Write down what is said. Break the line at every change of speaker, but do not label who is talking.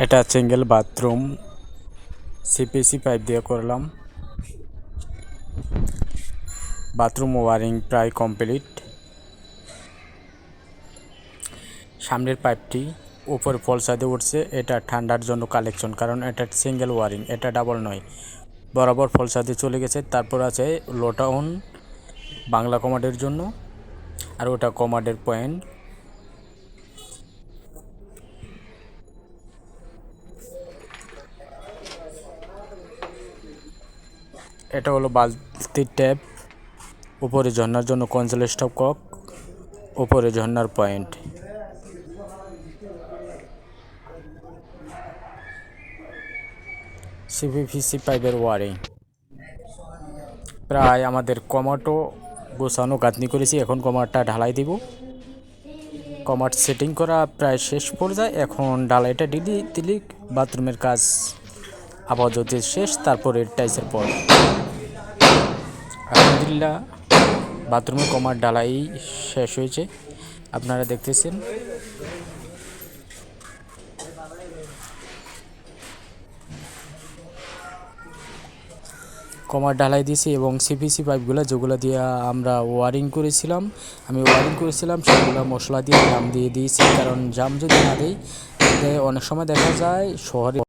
এটা single bathroom CPC pipe দিয়ে করলাম। বাথরুম ওয়ারিং প্রায় কমপ্লিট। সামনের পাইপটি উপরে ফল সাইডে উঠছে, এটা ঠান্ডার জন্য কালেকশন, কারণ এটা সিঙ্গেল ওয়ারিং, এটা ডাবল নয়, বরাবর ফল সাইডে চলে গেছে। তারপর আছে লোটাউন বাংলা কমাডের জন্য, আর ওটা কমাডের পয়েন্ট। এটা হলো বালতির ট্যাপ, উপরে ঝর্নার জন্য কনসোল স্টপ কক, উপরে ঝর্নার পয়েন্ট। সিপিভিসি পাইপের ওয়ারিং প্রায় আমাদের কমাটো গোছানো গাঁথনি করেছি, এখন কমাটটা ঢালাই দিব। কমাট সেটিং করা প্রায় শেষ পর্যায়ে, এখন ঢালাইটা দিলি বাথরুমের কাজ আপাতত শেষ। তারপরে টাইসের পর আলহামদুলিল্লাহ বাথরুমের কমাট ঢালাই শেষ হয়েছে, আপনারা দেখতেছেন। কমার ঢালাই দিয়েছি এবং সিপিসি পাইপগুলো যেগুলো দিয়ে আমরা ওয়ারিং করেছিলাম, সেগুলো মশলা দিয়ে জাম দিয়ে দিয়েছি, কারণ জাম যদি না দিই অনেক সময় দেখা যায় শহরে